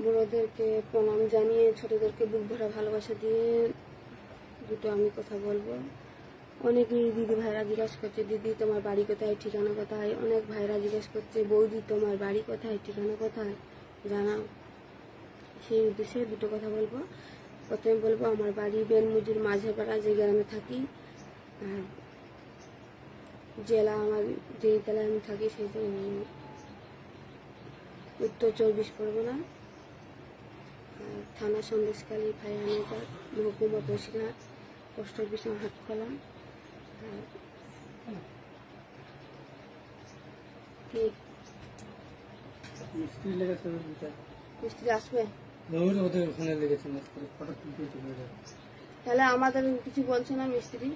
বড়োদেরকে প্রণাম জানিয়ে ছোটদেরকে বুক ভরা ভালোবাসা দিয়ে দুটো আমি কথা বলবো। অনেকেই দিদি ভাইরা জিজ্ঞাসা করছে, দিদি তোমার বাড়ি কোথায়, ঠিকানা কোথায়। অনেক ভাইরা জিজ্ঞাসা করছে, বৌদি তোমার বাড়ি কোথায়, ঠিকানা কোথায় জানাও। সেই উদ্দেশ্যে দুটো কথা বলবো। প্রথমে বলবো আমার বাড়ি বেনমুজির মাঝেপাড়া, যে গ্রামে থাকি। আর জেলা আমার যে জেলায় আমি থাকি সেই উত্তর 24 পরগনা। থানা সন্দেশখালী, ফায়ারনেজার, মহকুমা বসিরহাট, পোস্ট অফিস হাটখোলা। মিস্ত্রি আসবে তাহলে আমাদের কিছু বলছে না মিস্ত্রি।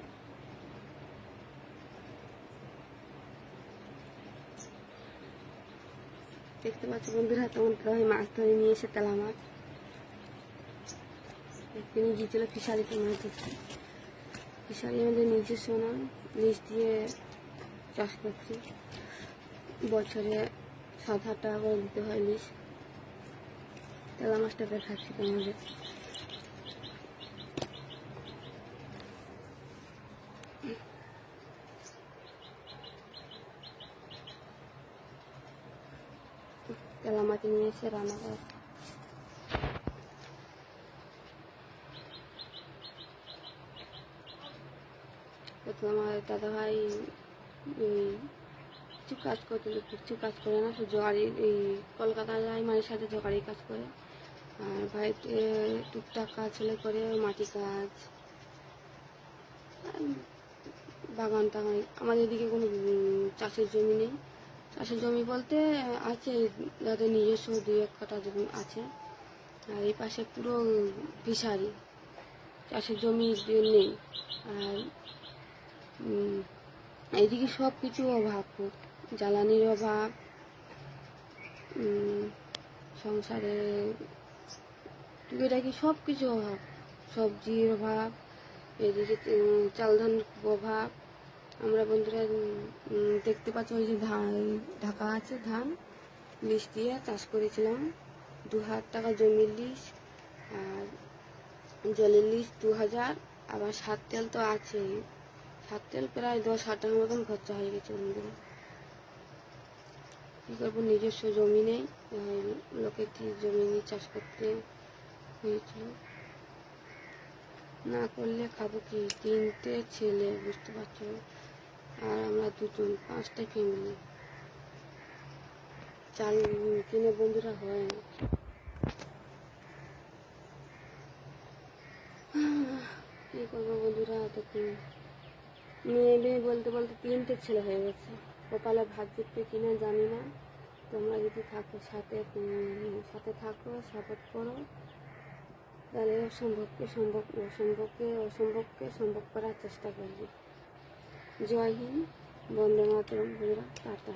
দেখতে পাচ্ছি বন্ধুরা, তখন মাছ ধরে নিয়ে এসে তেলা মাছ তিনি গিয়েছিল ফিশারিতে মাছ ধরতে। ফিশারি আমাদের নিজস্ব না, লিজ দিয়ে চাষ করছি। বছরে 7,000 টাকা করে দিতে হয় লিজ। তেলা মাছটা দেখাচ্ছি তোমাদের। তেলা মাছ নিয়ে এসে রান্না করে। প্রথমে আমার দাদা ভাই কিছু কাজ করতে, কিছু কাজ করে না, জোগাড়ি এই কলকাতা যায়, মায়ের সাথে জোগাড়ি কাজ করে। আর ভাইতে টুকটাক কাজ হলে করে, মাটি কাজ, বাগান টাগান। আমাদের এদিকে কোনো চাষের জমি নেই। চাষের জমি বলতে আছে যাদের নিজস্ব 2-1 কাঠা জমি আছে। আর এই পাশে পুরো ফিশারি, চাষের জমি নেই। আর এইদিকে সব কিছু অভাব, জ্বালানির অভাব, সংসারে টুকিটাকি সব কিছু অভাব, সবজির অভাব, এদিকে চাল ধান খুব অভাব। আমরা বন্ধুরা দেখতে পাচ্ছি ওই যে ঢাকা আছে ধান, লিজ দিয়ে চাষ করেছিলাম। 2,000 টাকা জমির লিজ, আর জলের লিজ 2,000। আবার সার তেল তো আছেই, সার তেল প্রায় 10,000 টাকার মতন খরচা হয়ে গেছে বন্ধুরা। কী করবো, নিজস্ব জমি নেই, লোকের জমি নিয়ে চাষ করতে হয়েছিল। না করলে খাবো কি, 3টে ছেলে বুঝতে পারছো, আর আমরা 2জন, 5টা ফ্যামিলি। চাল কিনে বন্ধুরা হয় না। কী করবো বন্ধুরা, দেখুন মেয়ে বলতে বলতে 3টে ছেলে হয়ে গেছে। কপালে ভাত জিতবে কিনা জানি না। তোমরা যদি থাকো সাথে থাকো, সাপোর্ট করো, তাহলে অসম্ভবকে সম্ভব, অসম্ভবকে সম্ভব করার চেষ্টা করবে। জয় হিন্দ, বন্দে মাতরম বন্ধুরা, টাটা।